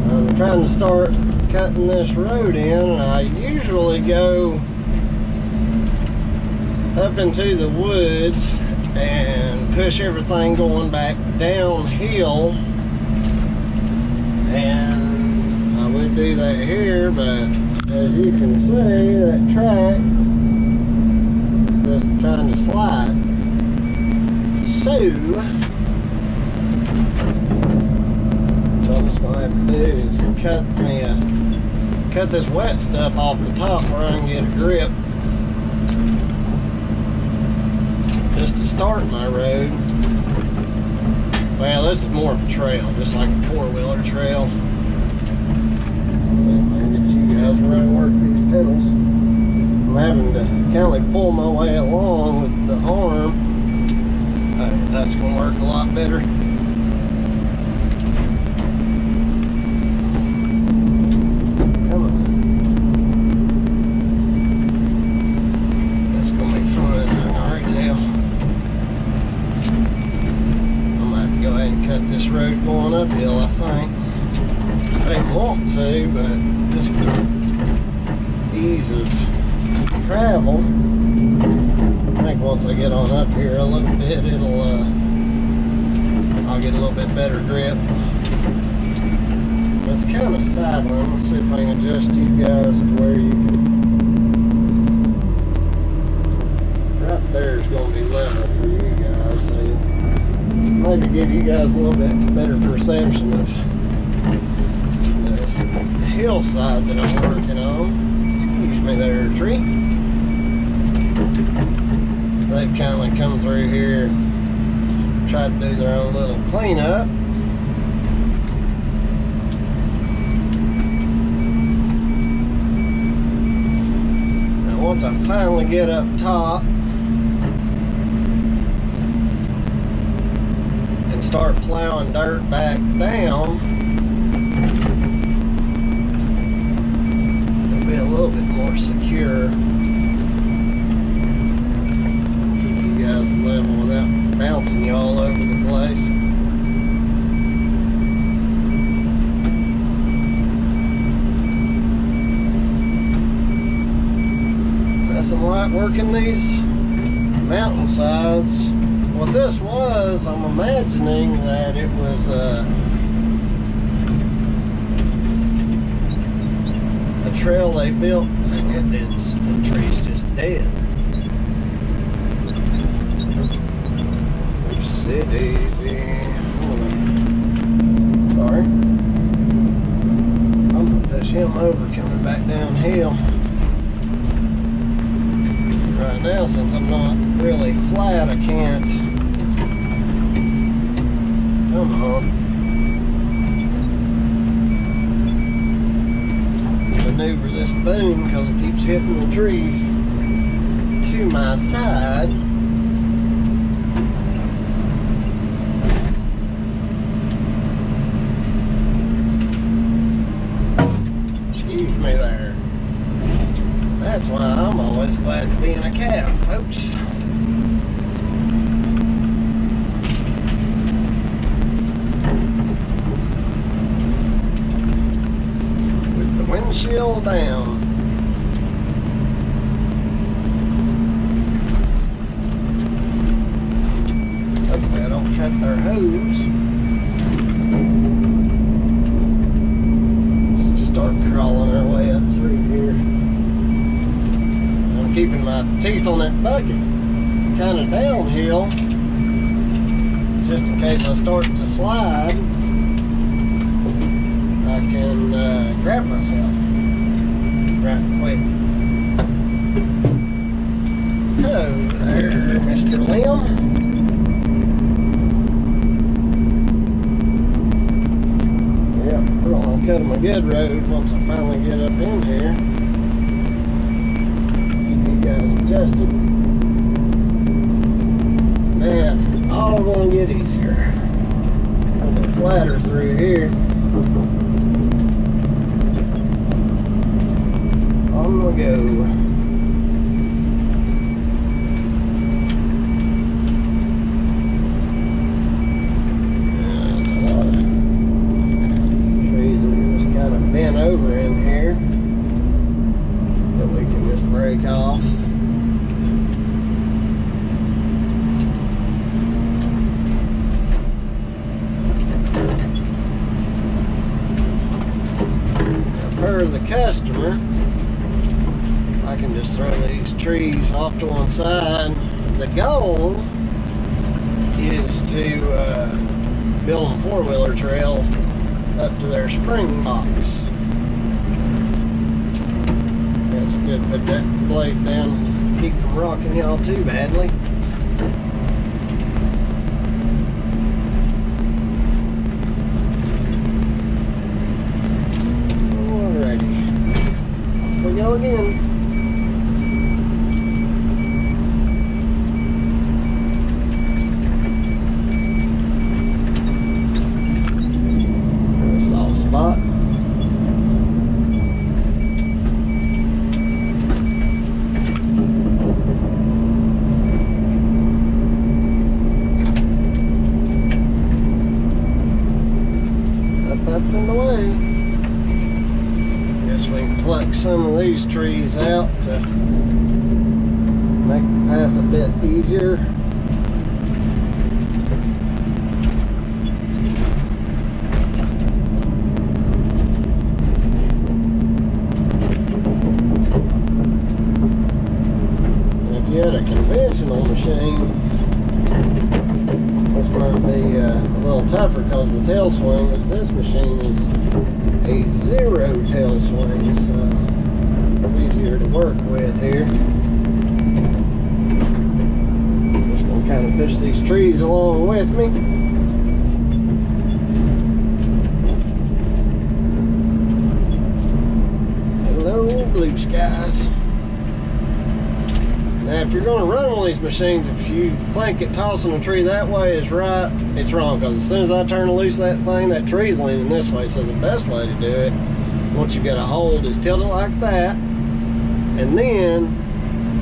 Well, I'm trying to start cutting this road in, and I usually go up into the woods and push everything going back downhill, and I would do that here, but as you can see, that track is just trying to slide. So what I'm just going to have to do is cut this wet stuff off the top where I can get a grip, just to start my road. Well, this is more of a trail, just like a four-wheeler trail. See if I can get you guys to run work these pedals. I'm having to kind of like pull my way along with the arm. That's going to work a lot better. Come on. That's going to be fun. I can tell. I'm going to have to go ahead and cut this road going uphill, I think. I didn't want to, but just for ease of travel, I think once I get on up here a little bit, I'll get a little bit better grip. It's kind of sidling. Let's see if I can adjust you guys to where you can. Right there is going to be level for you guys, so maybe give you guys a little bit better perception of this hillside that I'm working on. Excuse me there, tree. They've kind of come through here, tried to do their own little cleanup. Now once I finally get up top and start plowing dirt back down, it'll be a little bit more secure. Level without bouncing you all over the place. Nothing like working these mountainsides. What this was, I'm imagining that it was a trail they built, and the tree's just dead. Easy. Sorry. I'm gonna push him over coming back downhill. Right now, since I'm not really flat, I can't. Come on. Maneuver this boom because it keeps hitting the trees to my side. That's why I'm always glad to be in a cab, folks. With the windshield down. Hopefully I don't cut their hose. Let's start crawling our way up through here. Keeping my teeth on that bucket kind of downhill, just in case I start to slide, I can grab myself right quick. Hello there, Mr. Limb. Yeah, we're gonna cut him a good road once I finally get up in here. Adjusted. Now it's all going to get easier. A little bit flatter through here. On the go. per the customer, I can just throw these trees off to one side. The goal is to build a four-wheeler trail up to their spring box. That's good. Put that blade down, keep from rocking y'all too badly. Alrighty, off we go again. Some of these trees out to make the path a bit easier. And if you had a conventional machine, this might be a little tougher because of the tail swing, but this machine is a zero tail swing, so it's easier to work with here. Just gonna kind of push these trees along with me. Hello, blue skies. Now, if you're going to run one of these machines, if you think that tossing a tree that way is right, it's wrong. Because as soon as I turn loose that thing, that tree's leaning this way. So the best way to do it, once you get a hold, is tilt it like that, and then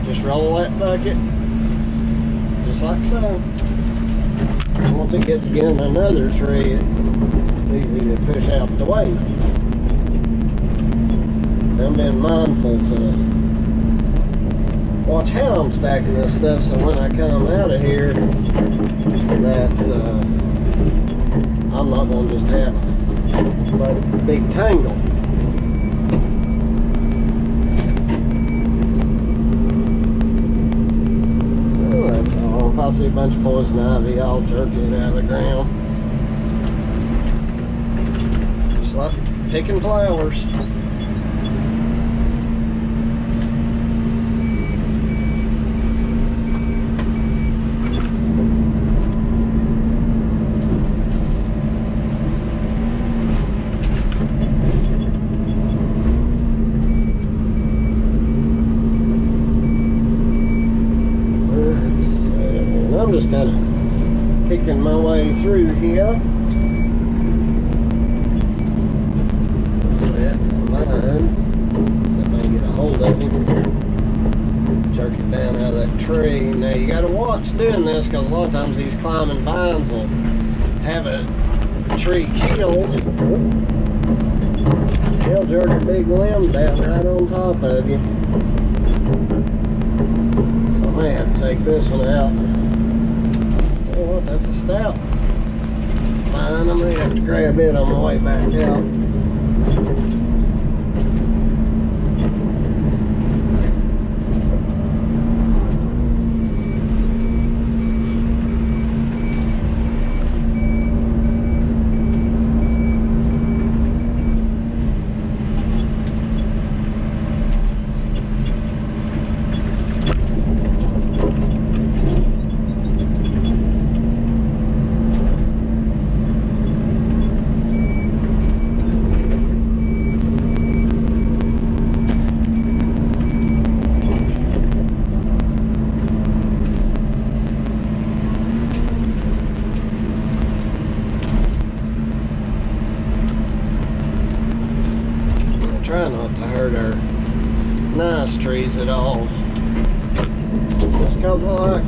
just roll that bucket, just like so. And once it gets against another tree, it's easy to push out the way. I'm being mindful to watch how I'm stacking this stuff, so when I come out of here, that I'm not going to just have a big tangle. So that's all. If I see a bunch of poison ivy, I'll jerk it out of the ground. Just like picking flowers. I'm just kind of picking my way through here. Set line. See if I can get a hold of him. Jerk it down out of that tree. Now you got to watch doing this, because a lot of times these climbing vines will have a tree killed. They'll jerk a big limb down right on top of you. So I may have to take this one out. Oh, that's a stout. Fine, I'm going to have to grab it on my way back out. Try not to hurt our nice trees at all. Just because I like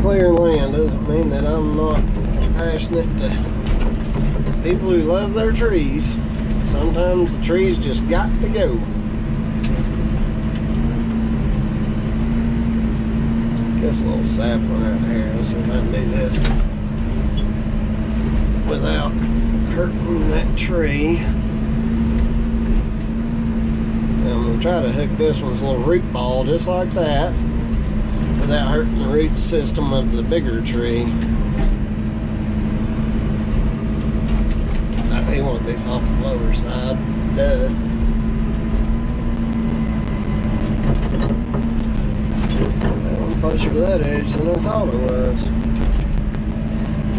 clearing land doesn't mean that I'm not compassionate to people who love their trees. Sometimes the trees just got to go. Guess a little sapling right here. Let's see if I can do this without hurting that tree. going to try to hook this one's little root ball just like that without hurting the root system of the bigger tree. He wanted these off the lower side. Duh. I'm closer to that edge than I thought it was.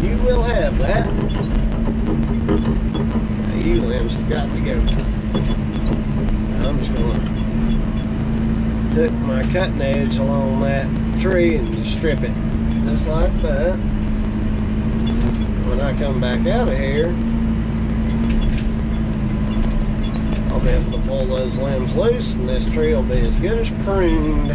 You will have that. Now, you limbs have got to go. Now, I'm just going to hook my cutting edge along that tree and just strip it just like that. When I come back out of here, I'll be able to pull those limbs loose and this tree will be as good as pruned.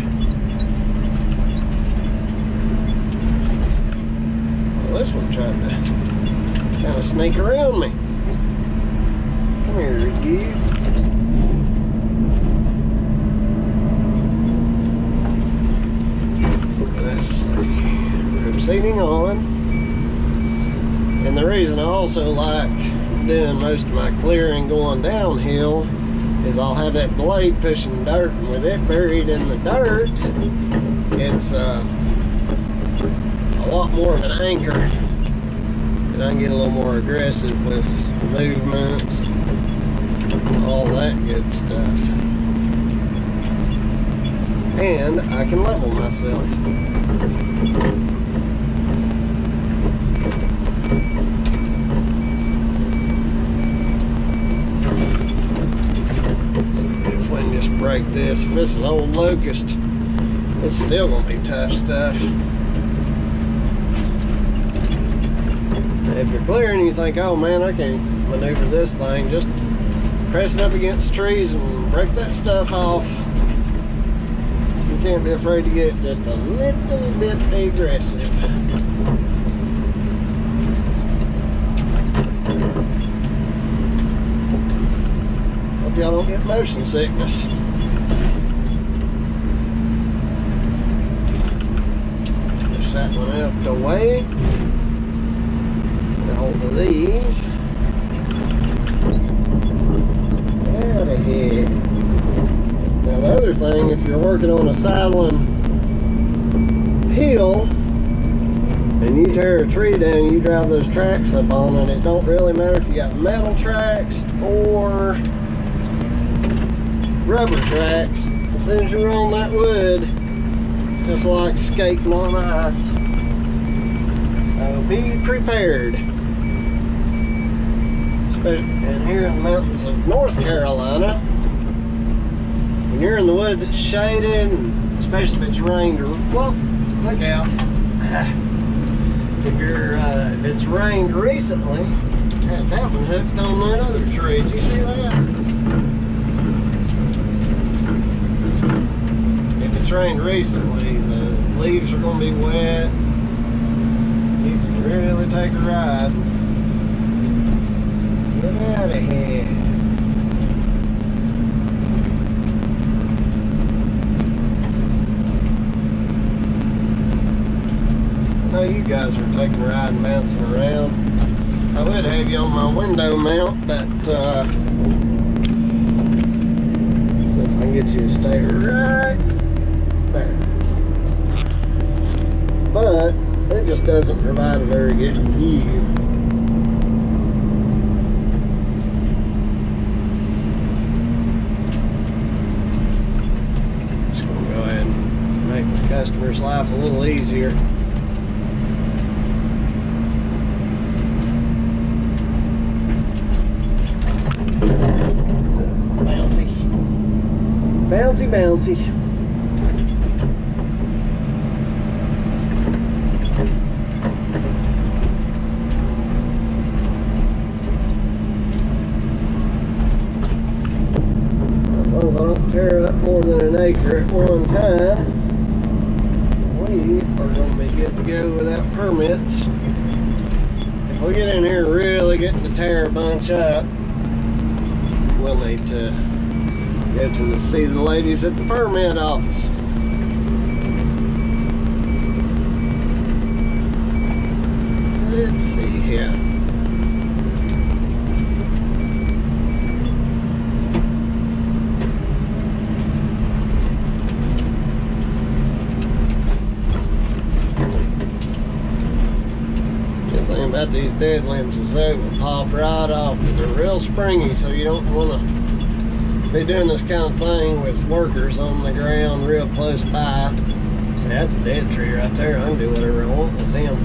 Well, this one tried to kind of sneak around me. Come here, you. Let's see. Proceeding on. And the reason I also like doing most of my clearing going downhill is I'll have that blade pushing dirt, and with it buried in the dirt, it's a lot more of an anchor, and I can get a little more aggressive with movements and all that good stuff, and I can level myself. Break this. If it's an old locust, it's still gonna be tough stuff. Now, if you're clearing and you think, oh man, I can't maneuver this thing, just press it up against trees and break that stuff off. You can't be afraid to get just a little bit aggressive. Hope y'all don't get motion sickness. That one out the way. Get a hold of these. Out of here. Now the other thing, if you're working on a sidling hill and you tear a tree down, you drive those tracks up on it. It don't really matter if you got metal tracks or rubber tracks. As soon as you're on that wood, it's just like skating on ice. So be prepared. Especially and here in the mountains of North Carolina, when you're in the woods, it's shaded, and especially if it's rained or, well, look out. If it's rained recently, that one hooked on that other tree. Did you see that? Rained recently, the leaves are going to be wet. You can really take a ride. Get out of here. I know you guys are taking a ride and bouncing around. I would have you on my window mount, but see if I can get you to stay right there. But it just doesn't provide a very good view. Just gonna go ahead and make the customer's life a little easier. Bouncy. Bouncy, bouncy. Tear up more than an acre at one time, we are going to be good to go without permits. If we get in here really getting to tear a bunch up, we'll need to go to see the ladies at the permit office. Let's see here. these dead limbs is they will pop right off, but they're real springy, so you don't want to be doing this kind of thing with workers on the ground real close by. See, that's a dead tree right there. I can do whatever I want with him.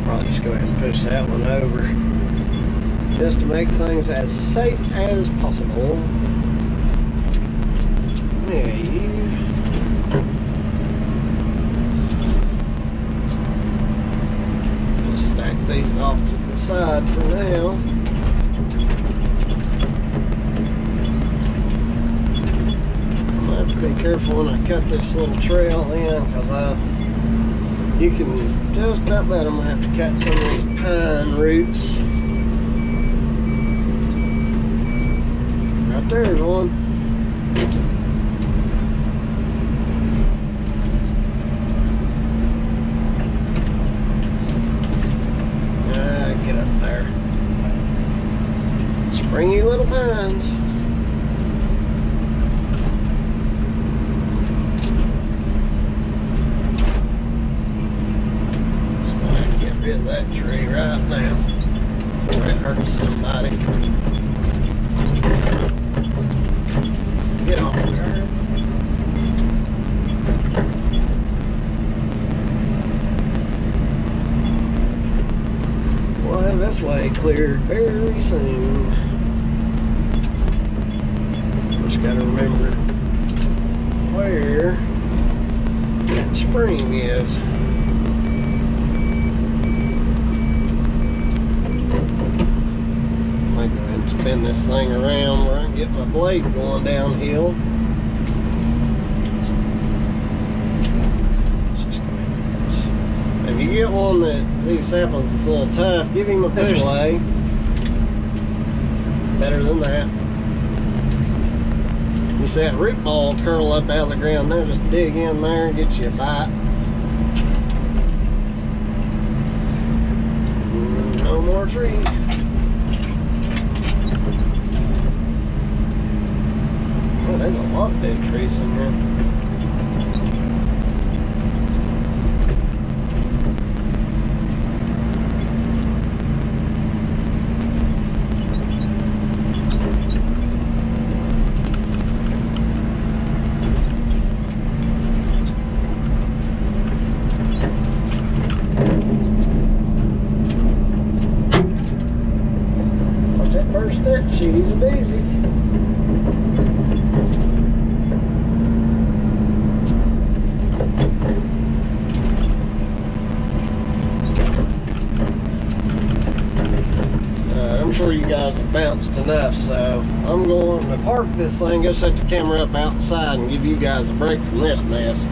Probably just go ahead and push that one over, just to make things as safe as possible. Yeah, you. Just stack these off to the side for now. I'm gonna have to be careful when I cut this little trail in, because you can just about bet I'm gonna have to cut some of these pine roots. Right there's one. Get up there. Springy little pines. Just gonna get rid of that tree right now before it hurts somebody. Get off there. We'll have this way cleared very soon. Just gotta remember where that spring is. I might go ahead and spin this thing around where I can get my blade going downhill. If you get one that these saplings that's a little tough, give him a push way. Better than that. You see that root ball curl up out of the ground there, just dig in there and get you a bite. No more trees. Oh, there's a lot of dead trees in here. She's a daisy. I'm sure you guys have bounced enough, so I'm going to park this thing, go set the camera up outside and give you guys a break from this mess.